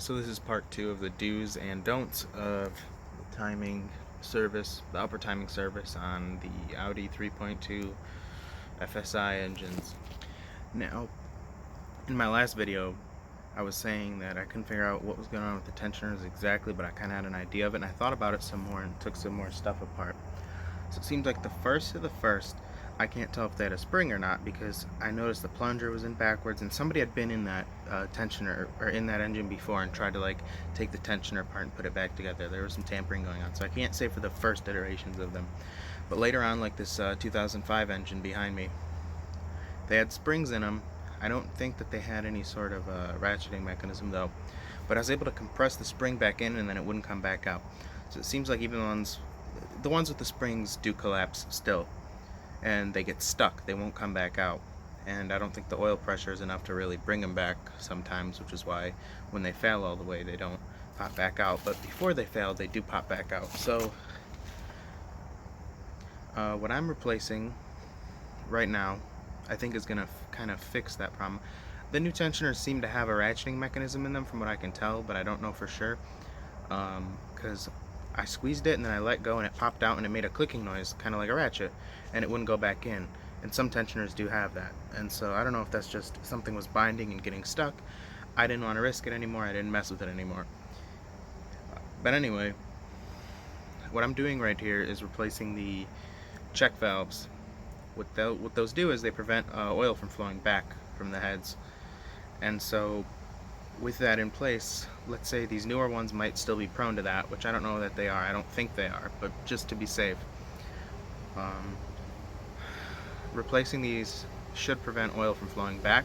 So this is part 2 of the do's and don'ts of the timing service, the upper timing service on the Audi 3.2 FSI engines. Now, in my last video, I was saying that I couldn't figure out what was going on with the tensioners exactly, but I kind of had an idea of it, and I thought about it some more and took some more stuff apart. So it seems like the first of the first, I can't tell if they had a spring or not, because I noticed the plunger was in backwards, and somebody had been in that tensioner or in that engine before and tried to like take the tensioner apart and put it back together. There was some tampering going on, so I can't say for the first iterations of them. But later on, like this 2005 engine behind me, they had springs in them. I don't think that they had any sort of ratcheting mechanism though, but I was able to compress the spring back in and then it wouldn't come back out. So it seems like even the ones with the springs do collapse still, and they get stuck. They won't come back out, and I don't think the oil pressure is enough to really bring them back sometimes, which is why when they fail all the way they don't pop back out, but before they fail they do pop back out. So what I'm replacing right now I think is going to kind of fix that problem. The new tensioners seem to have a ratcheting mechanism in them from what I can tell, but I don't know for sure, because I squeezed it and then I let go and it popped out and it made a clicking noise, kind of like a ratchet, and it wouldn't go back in. And some tensioners do have that, and so I don't know if that's just something was binding and getting stuck. I didn't want to risk it anymore. I didn't mess with it anymore. But anyway, what I'm doing right here is replacing the check valves. What those do is they prevent oil from flowing back from the heads. And so with that in place, let's say these newer ones might still be prone to that, which I don't know that they are. I don't think they are, but just to be safe, replacing these should prevent oil from flowing back.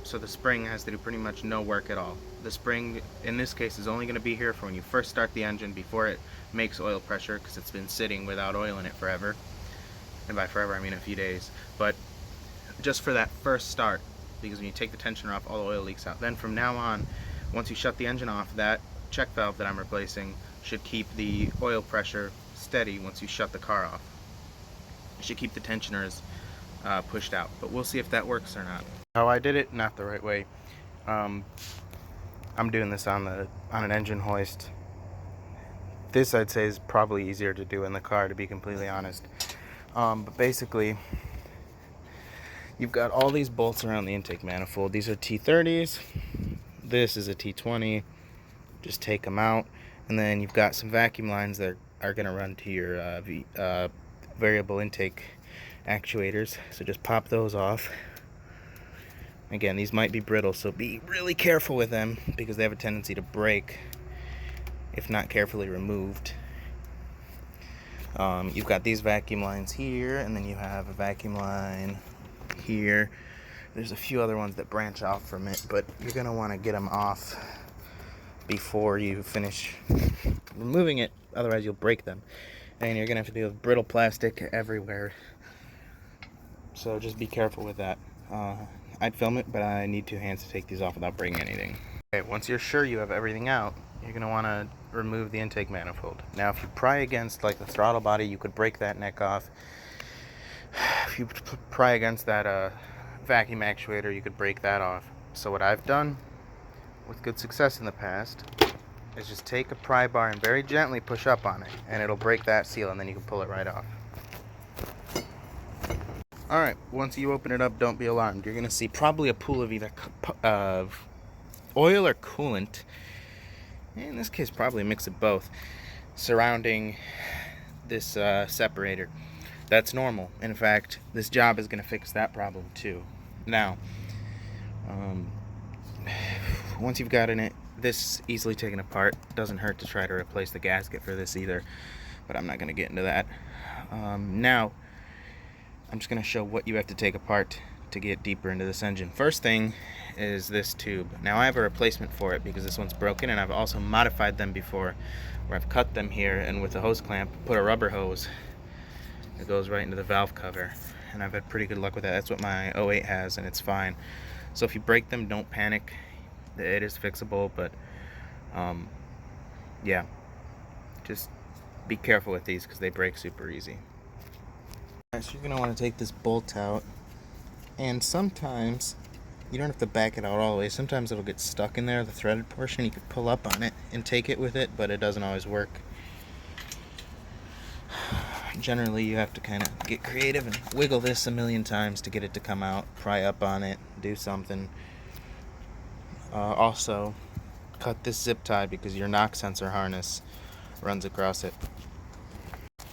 So the spring has to do pretty much no work at all. The spring in this case is only going to be here for when you first start the engine, before it makes oil pressure, because it's been sitting without oil in it forever. And by forever I mean a few days, but just for that first start, because when you take the tensioner off, all the oil leaks out. Then from now on, once you shut the engine off, that check valve that I'm replacing should keep the oil pressure steady once you shut the car off. It should keep the tensioners pushed out, but we'll see if that works or not. How I did it, not the right way. I'm doing this on an engine hoist. This I'd say is probably easier to do in the car, to be completely honest. But basically, you've got all these bolts around the intake manifold. These are T30s. This is a T20. Just take them out. And then you've got some vacuum lines that are going to run to your variable intake actuators. So just pop those off. Again, these might be brittle, so be really careful with them, because they have a tendency to break if not carefully removed. You've got these vacuum lines here, and then you have a vacuum line here. There's a few other ones that branch off from it, but you're going to want to get them off before you finish removing it, otherwise you'll break them. And you're going to have to deal with brittle plastic everywhere. So just be careful with that. I'd film it, but I need 2 hands to take these off without breaking anything. Okay, once you're sure you have everything out, you're going to want to remove the intake manifold. Now if you pry against like the throttle body, you could break that neck off. If you pry against that vacuum actuator, you could break that off. So what I've done with good success in the past is just take a pry bar and very gently push up on it, and it'll break that seal, and then you can pull it right off. Alright, once you open it up, don't be alarmed. You're going to see probably a pool of either oil or coolant, in this case probably a mix of both, surrounding this separator. That's normal. In fact, this job is going to fix that problem too. Now, once you've gotten this easily taken apart, doesn't hurt to try to replace the gasket for this either, but I'm not going to get into that. Now, I'm just going to show what you have to take apart to get deeper into this engine. First thing is this tube. Now I have a replacement for it because this one's broken, and I've also modified them before, where I've cut them here and with a hose clamp put a rubber hose that goes right into the valve cover, and I've had pretty good luck with that. That's what my 08 has, and it's fine. So if you break them, don't panic. It is fixable, but yeah, just be careful with these because they break super easy. Alright, so you're going to want to take this bolt out, and sometimes You don't have to back it out all the way. Sometimes it'll get stuck in there, the threaded portion. You could pull up on it and take it with it, but it doesn't always work. Generally, you have to kind of get creative and wiggle this a million times to get it to come out. Pry up on it, do something. Also, cut this zip tie because your knock sensor harness runs across it.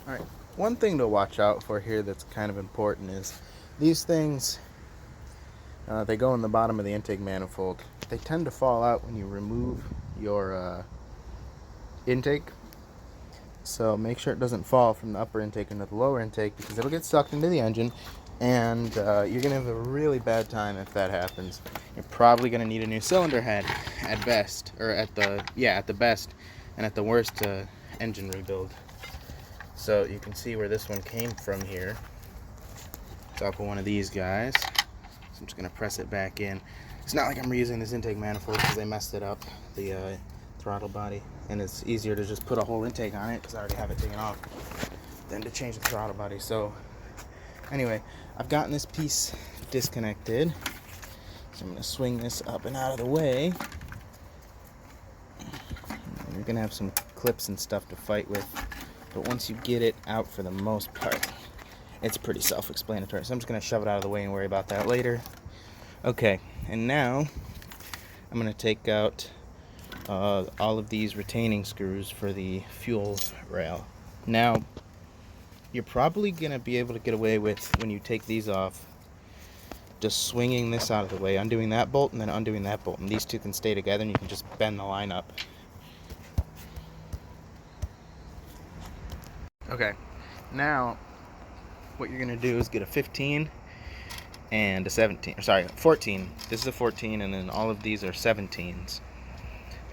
Alright, one thing to watch out for here that's kind of important is these things, they go in the bottom of the intake manifold. They tend to fall out when you remove your intake. So make sure it doesn't fall from the upper intake into the lower intake because it'll get sucked into the engine, and you're going to have a really bad time if that happens. You're probably going to need a new cylinder head at best, or at the best, and at the worst, engine rebuild. So you can see where this one came from here. It's off of one of these guys. So I'm just going to press it back in. It's not like I'm reusing this intake manifold because they messed it up, the throttle body, and it's easier to just put a whole intake on it because I already have it taken off than to change the throttle body. So anyway, I've gotten this piece disconnected, so I'm going to swing this up and out of the way. You're going to have some clips and stuff to fight with, but once you get it out, for the most part, it's pretty self-explanatory. So I'm just going to shove it out of the way and worry about that later. Okay, and now I'm going to take out all of these retaining screws for the fuel rail. Now, you're probably going to be able to get away with, when you take these off, just swinging this out of the way, undoing that bolt, and then undoing that bolt. And these two can stay together, and you can just bend the line up. Okay, now what you're going to do is get a 15 and a 17. Sorry, 14. This is a 14, and then all of these are 17s.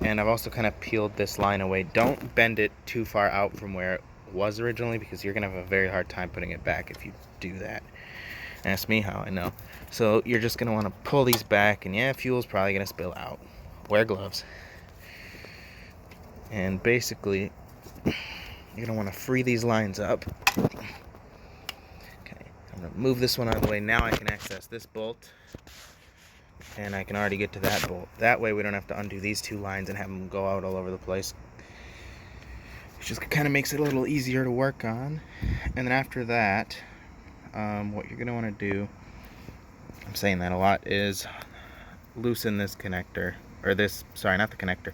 And I've also kind of peeled this line away. Don't bend it too far out from where it was originally, because you're going to have a very hard time putting it back if you do that. Ask me how I know. So you're just going to want to pull these back, and yeah, fuel's probably going to spill out. Wear gloves. And basically, you're going to want to free these lines up. Okay, I'm going to move this one out of the way. Now I can access this bolt, and I can already get to that bolt. That way we don't have to undo these two lines and have them go out all over the place. It just kind of makes it a little easier to work on. And then after that, what you're going to want to do, I'm saying that a lot, is loosen this connector, or this, sorry, not the connector,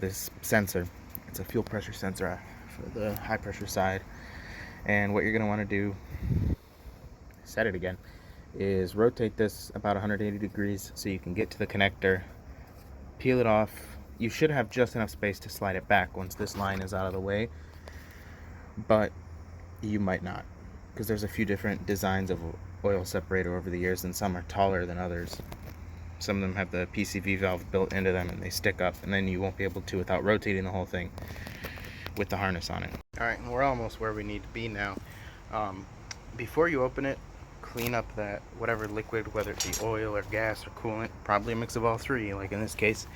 this sensor. It's a fuel pressure sensor for the high pressure side. And what you're going to want to do, set it again, is rotate this about 180 degrees so you can get to the connector, peel it off. You should have just enough space to slide it back once this line is out of the way, but you might not, because there's a few different designs of oil separator over the years, and some are taller than others. Some of them have the PCV valve built into them and they stick up, and then you won't be able to without rotating the whole thing with the harness on it. Alright, and we're almost where we need to be now. Before you open it, clean up that whatever liquid, whether it be oil or gas or coolant, probably a mix of all three, like in this case,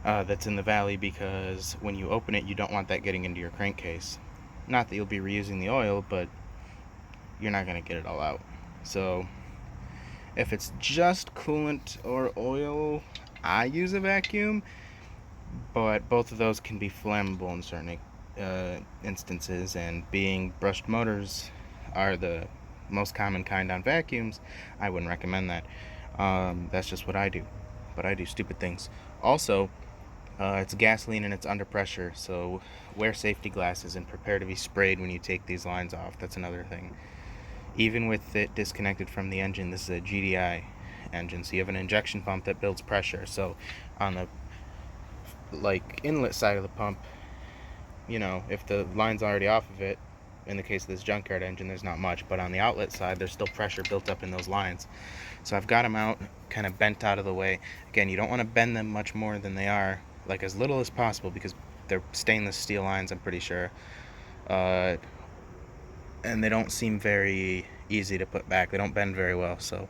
that's in the valley, because when you open it, you don't want that getting into your crankcase. Not that you'll be reusing the oil, but you're not going to get it all out. So if it's just coolant or oil, I use a vacuum, but both of those can be flammable in certain instances, and being brushed motors are the most common kind on vacuums, I wouldn't recommend that. That's just what I do, but I do stupid things. Also, it's gasoline and it's under pressure, so wear safety glasses and prepare to be sprayed when you take these lines off. That's another thing. Even with it disconnected from the engine, this is a GDI engine, so you have an injection pump that builds pressure. So on the inlet side of the pump, you know, if the line's already off of it, in the case of this junkyard engine, there's not much, but on the outlet side, there's still pressure built up in those lines. So I've got them out, kind of bent out of the way. Again, you don't want to bend them much more than they are, like as little as possible, because they're stainless steel lines, I'm pretty sure. And they don't seem very easy to put back. They don't bend very well, so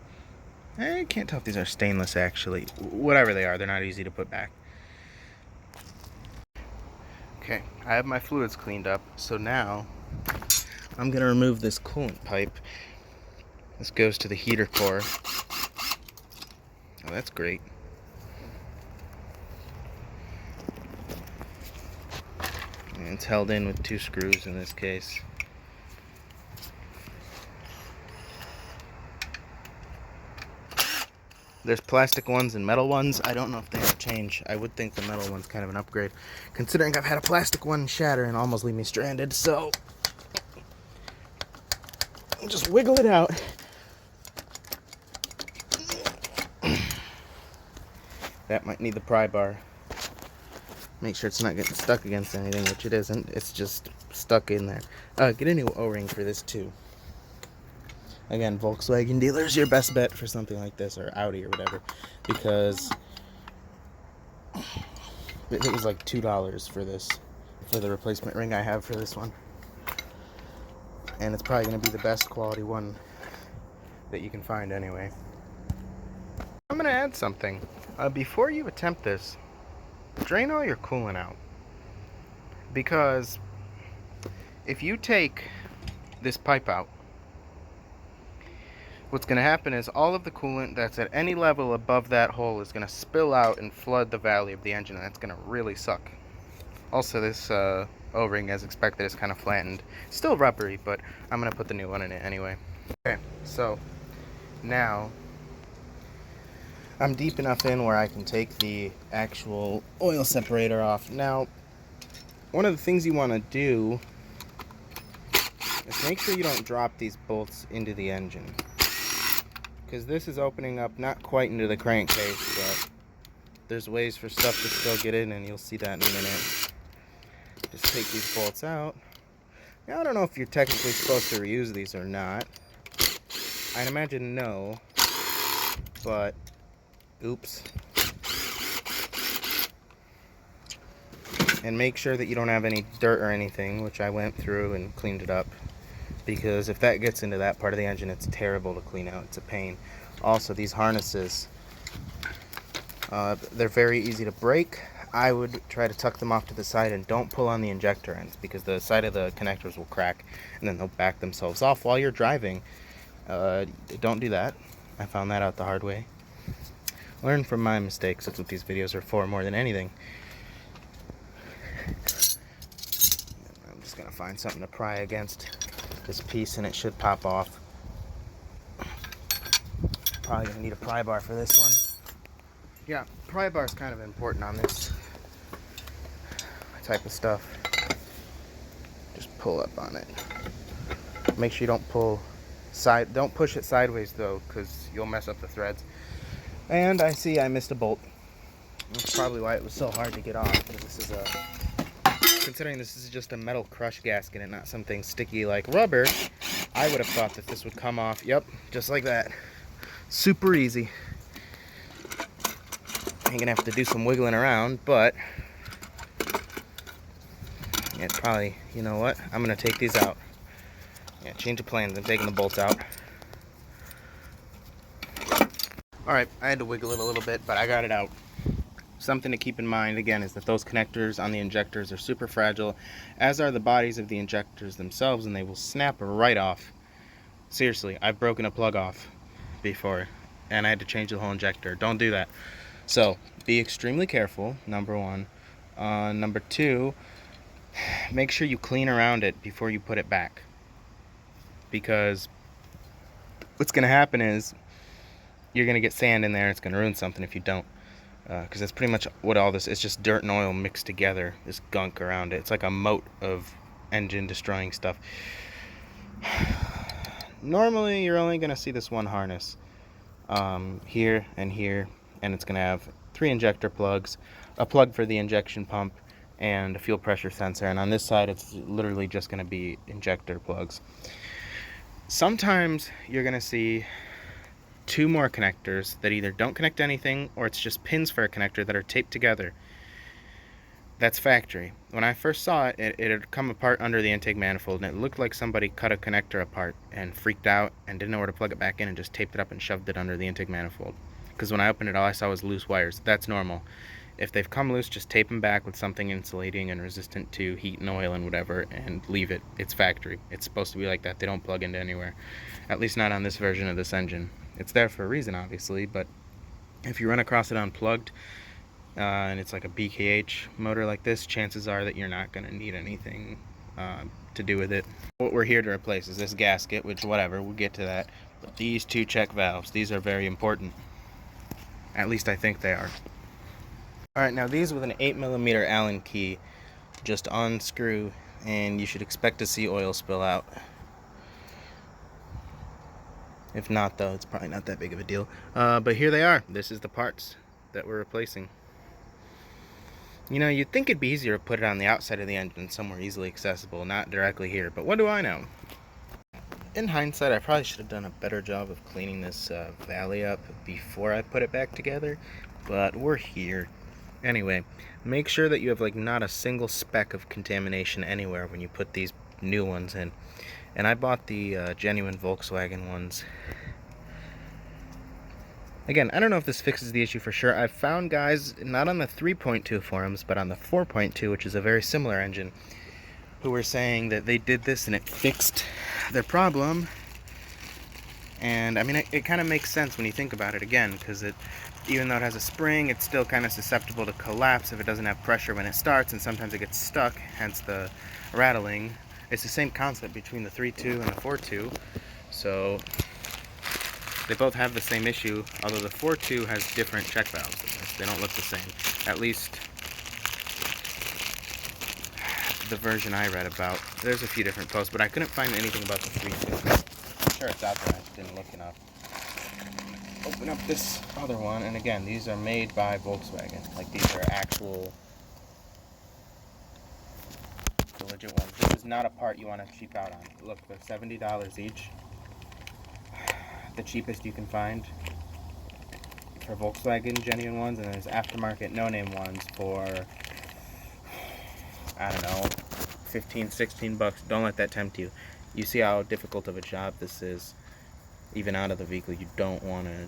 I can't tell if these are stainless, actually. Whatever they are, they're not easy to put back. Okay, I have my fluids cleaned up, so now I'm going to remove this coolant pipe. This goes to the heater core. Oh, that's great. And it's held in with 2 screws in this case. There's plastic ones and metal ones. I don't know if they have change. I would think the metal one's kind of an upgrade, considering I've had a plastic one shatter and almost leave me stranded. So just wiggle it out. That might need the pry bar. Make sure it's not getting stuck against anything, which it isn't. It's just stuck in there. Get a new O-ring for this too. Again, Volkswagen dealers, your best bet for something like this, or Audi or whatever, because it was like $2 for this, for the replacement ring I have for this one. And it's probably going to be the best quality one that you can find anyway. I'm going to add something. Before you attempt this, drain all your coolant out. Because if you take this pipe out, what's going to happen is all of the coolant that's at any level above that hole is going to spill out and flood the valley of the engine, and that's going to really suck. Also, this O-ring, as expected, is kind of flattened. Still rubbery, but I'm going to put the new one in it anyway. Okay, so now I'm deep enough in where I can take the actual oil separator off. Now, one of the things you want to do is make sure you don't drop these bolts into the engine, because this is opening up not quite into the crankcase, but there's ways for stuff to still get in, and you'll see that in a minute. Just take these bolts out. Now, I don't know if you're technically supposed to reuse these or not. I'd imagine no, but oops. And make sure that you don't have any dirt or anything, which I went through and cleaned it up, because if that gets into that part of the engine, it's terrible to clean out. It's a pain. Also, these harnesses, they're very easy to break. I would try to tuck them off to the side and don't pull on the injector ends, because the side of the connectors will crack and then they'll back themselves off while you're driving. Don't do that. I found that out the hard way. Learn from my mistakes. That's what these videos are for more than anything. I'm just going to find something to pry against this piece and it should pop off. Probably going to need a pry bar for this one. Yeah, pry bar is kind of important on this type of stuff. Just pull up on it. Make sure you don't pull side. Don't push it sideways though, because you'll mess up the threads. And I see I missed a bolt. That's probably why it was so hard to get off, because this is considering this is just a metal crush gasket and not something sticky like rubber, I would have thought that this would come off. Yep, just like that. Super easy. You're gonna have to do some wiggling around, but it's probably, you know what? I'm gonna take these out. Yeah, change of plans. I'm taking the bolts out. Alright, I had to wiggle it a little bit, but I got it out. Something to keep in mind, again, is that those connectors on the injectors are super fragile, as are the bodies of the injectors themselves, and they will snap right off. Seriously, I've broken a plug off before, and I had to change the whole injector. Don't do that. So, be extremely careful, number one. Number two, make sure you clean around it before you put it back. Because what's going to happen is you're going to get sand in there and it's going to ruin something if you don't. Because that's pretty much what all this is, just dirt and oil mixed together, this gunk around it. It's like a moat of engine destroying stuff. Normally you're only going to see this one harness here and here, and it's going to have 3 injector plugs, a plug for the injection pump, and a fuel pressure sensor. And on this side it's literally just going to be injector plugs. Sometimes you're going to see 2 more connectors that either don't connect to anything, or it's just pins for a connector that are taped together. That's factory. When I first saw it, it had come apart under the intake manifold, and it looked like somebody cut a connector apart and freaked out and didn't know where to plug it back in and just taped it up and shoved it under the intake manifold. Because when I opened it, all I saw was loose wires. That's normal. If they've come loose, just tape them back with something insulating and resistant to heat and oil and whatever, and leave it. It's factory. It's supposed to be like that. They don't plug into anywhere. At least not on this version of this engine. It's there for a reason, obviously, but If you run across it unplugged, and it's like a BKH motor like this, chances are that you're not going to need anything to do with it. What we're here to replace is this gasket, which whatever, we'll get to that. But these two check valves, these are very important. At least I think they are. Alright, now these with an 8mm Allen key, just unscrew and you should expect to see oil spill out. If not though, it's probably not that big of a deal. But here they are. This is the parts that we're replacing. You know, you'd think it'd be easier to put it on the outside of the engine, somewhere easily accessible, not directly here, but what do I know? In hindsight, I probably should have done a better job of cleaning this valley up before I put it back together, but we're here. Anyway, make sure that you have like not a single speck of contamination anywhere when you put these new ones in. And I bought the genuine Volkswagen ones. Again, I don't know if this fixes the issue for sure. I've found guys, not on the 3.2 forums, but on the 4.2, which is a very similar engine, who were saying that they did this and it fixed their problem. And I mean, it kind of makes sense when you think about it again, because even though it has a spring, it's still kind of susceptible to collapse if it doesn't have pressure when it starts, and sometimes it gets stuck, hence the rattling. It's the same concept between the 3.2 and the 4.2, so they both have the same issue, although the 4.2 has different check valves in this. They don't look the same. At least the version I read about. There's a few different posts, but I couldn't find anything about the 3.2. I'm sure it's out there, I just didn't look enough. Open up this other one, and again, these are made by Volkswagen. Like, these are actual, the legit ones. This is not a part you want to cheap out on. Look, they're $70 each. The cheapest you can find for Volkswagen genuine ones, and there's aftermarket no-name ones for, I don't know, 15, 16 bucks. Don't let that tempt you. You see how difficult of a job this is. Even out of the vehicle, you don't want to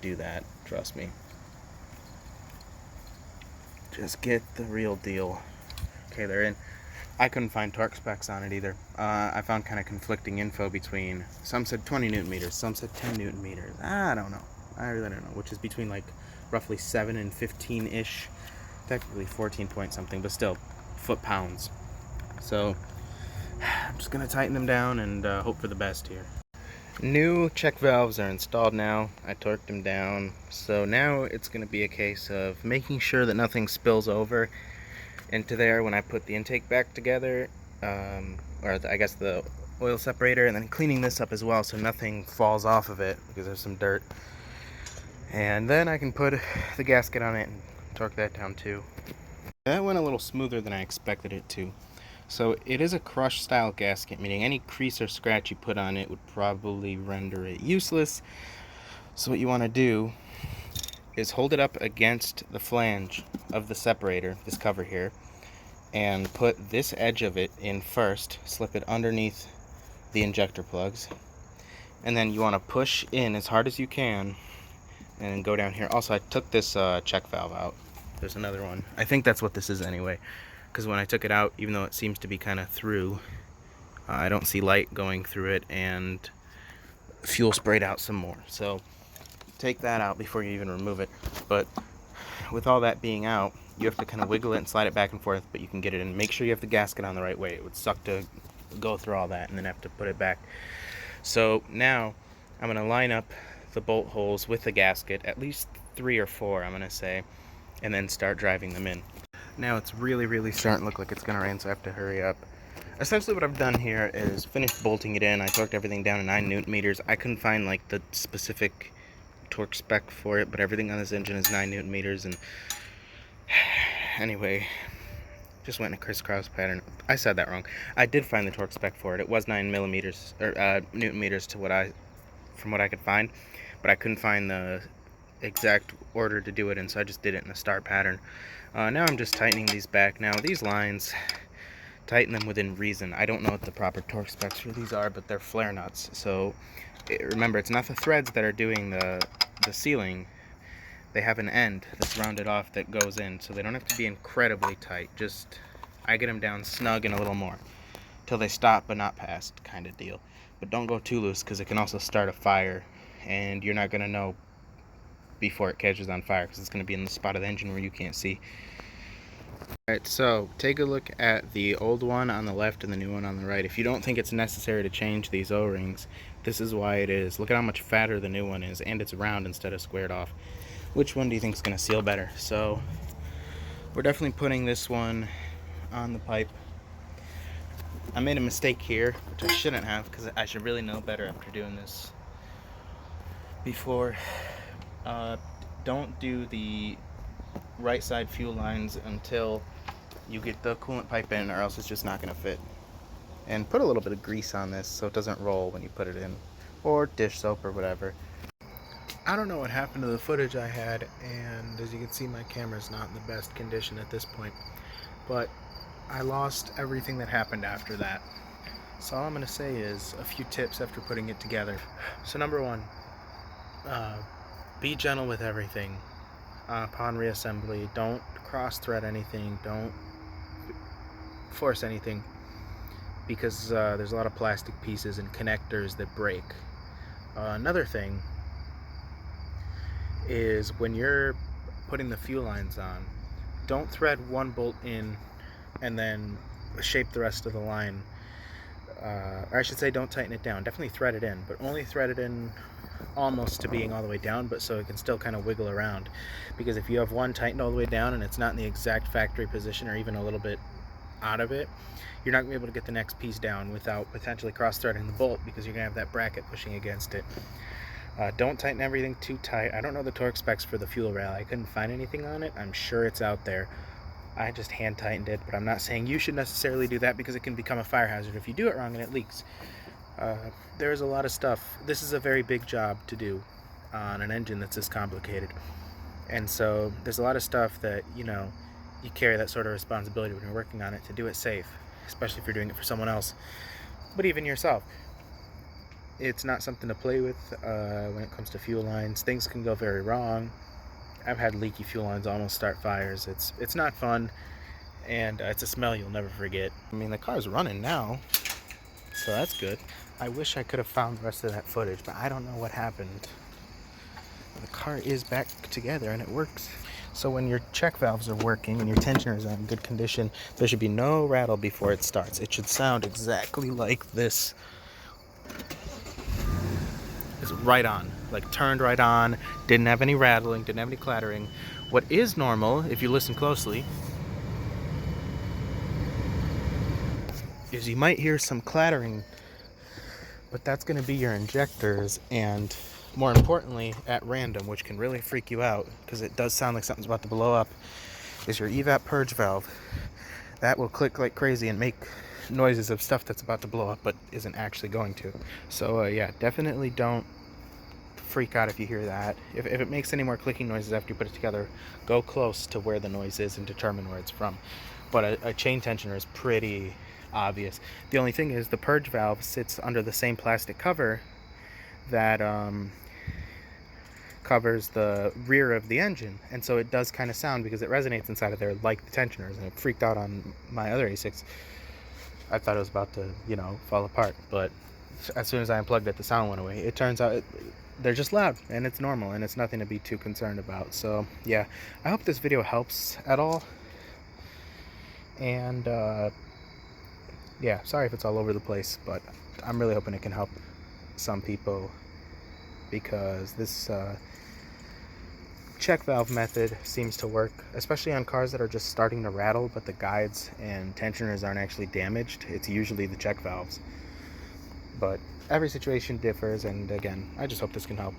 do that, trust me. Just get the real deal. Okay, they're in. I couldn't find torque specs on it either. I found kind of conflicting info between, some said 20 newton meters, some said 10 newton meters. I don't know. I really don't know, which is between like roughly 7 and 15-ish. Technically 14 point something, but still foot-pounds. So I'm just gonna tighten them down and hope for the best here. New check valves are installed now. I torqued them down. So now it's gonna be a case of making sure that nothing spills over into there when I put the intake back together, I guess the oil separator, and then cleaning this up as well so nothing falls off of it because there's some dirt. And then I can put the gasket on it and torque that down too. That went a little smoother than I expected it to. So it is a crush style gasket, meaning any crease or scratch you put on it would probably render it useless. So what you want to do is hold it up against the flange of the separator, this cover here, and put this edge of it in first, slip it underneath the injector plugs, and then you want to push in as hard as you can and go down here. Also, I took this check valve out. There's another one. I think that's what this is anyway, because when I took it out, even though it seems to be kind of through, I don't see light going through it, and fuel sprayed out some more. So take that out before you even remove it. But with all that being out, you have to kind of wiggle it and slide it back and forth, but you can get it in. Make sure you have the gasket on the right way. It would suck to go through all that and then have to put it back. So now I'm going to line up the bolt holes with the gasket, at least 3 or 4 I'm going to say, and then start driving them in. Now it's really starting to look like it's going to rain, so I have to hurry up. Essentially what I've done here is finished bolting it in. I torqued everything down to 9 newton meters. I couldn't find like the specific torque spec for it, but everything on this engine is 9 newton meters, and anyway, just went in a crisscross pattern. I said that wrong. I did find the torque spec for it. It was 9 millimeters or newton meters to from what I could find, but I couldn't find the exact order to do it in, so I just did it in a star pattern. Now I'm just tightening these back. Now these lines, tighten them within reason. I don't know what the proper torque specs for these are, but they're flare nuts. So remember, it's not the threads that are doing the sealing. They have an end that's rounded off that goes in, so they don't have to be incredibly tight. Just, I get them down snug and a little more till they stop but not past, kind of deal. But don't go too loose, because it can also start a fire, and you're not going to know before it catches on fire, because it's going to be in the spot of the engine where you can't see. Alright, so take a look at the old one on the left and the new one on the right. If you don't think it's necessary to change these O-rings, this is why it is. Look at how much fatter the new one is, and it's round instead of squared off. Which one do you think is going to seal better? So we're definitely putting this one on the pipe. I made a mistake here, which I shouldn't have, because I should really know better after doing this before. Don't do the right side fuel lines until you get the coolant pipe in, or else it's just not going to fit. And put a little bit of grease on this so it doesn't roll when you put it in, or dish soap or whatever. I don't know what happened to the footage I had, and as you can see, my camera's not in the best condition at this point, but I lost everything that happened after that. So all I'm going to say is a few tips after putting it together. So number one, be gentle with everything upon reassembly. Don't cross thread anything, don't force anything, because there's a lot of plastic pieces and connectors that break. Another thing is when you're putting the fuel lines on, don't thread one bolt in and then shape the rest of the line. Or I should say, don't tighten it down. Definitely thread it in, but only thread it in almost to being all the way down, but so it can still kind of wiggle around. Because if you have one tightened all the way down and it's not in the exact factory position, or even a little bit out of it, you're not going to be able to get the next piece down without potentially cross-threading the bolt, because you're going to have that bracket pushing against it. Don't tighten everything too tight. I don't know the torque specs for the fuel rail. I couldn't find anything on it. I'm sure it's out there. I just hand tightened it, but I'm not saying you should necessarily do that, because it can become a fire hazard if you do it wrong and it leaks. There's a lot of stuff. This is a very big job to do on an engine that's this complicated, and so there's a lot of stuff that, you know, you carry that sort of responsibility when you're working on it to do it safe, especially if you're doing it for someone else, but even yourself. It's not something to play with when it comes to fuel lines. Things can go very wrong. I've had leaky fuel lines almost start fires. It's not fun, and it's a smell you'll never forget. I mean, the car's running now, so that's good. I wish I could have found the rest of that footage, but I don't know what happened. The car is back together and it works. So when your check valves are working and your tensioner is in good condition, there should be no rattle before it starts. It should sound exactly like this. It's right on, like turned right on, didn't have any rattling, didn't have any clattering. What is normal, if you listen closely, is you might hear some clattering, but that's going to be your injectors, and more importantly, at random, which can really freak you out because it does sound like something's about to blow up, is your evap purge valve. That will click like crazy and make noises of stuff that's about to blow up but isn't actually going to. So yeah, definitely don't freak out if you hear that. If it makes any more clicking noises after you put it together, go close to where the noise is and determine where it's from. But a chain tensioner is pretty obvious. The only thing is the purge valve sits under the same plastic cover that covers the rear of the engine, and so it does kind of sound, because it resonates inside of there like the tensioners, and it freaked out on my other A6. I thought it was about to, you know, fall apart, but as soon as I unplugged it, the sound went away. It turns out they're just loud, and it's normal, and it's nothing to be too concerned about. So yeah, I hope this video helps at all, and yeah, sorry if it's all over the place, but I'm really hoping it can help some people, because this check valve method seems to work, especially on cars that are just starting to rattle, but the guides and tensioners aren't actually damaged. It's usually the check valves. But every situation differs, and again, I just hope this can help.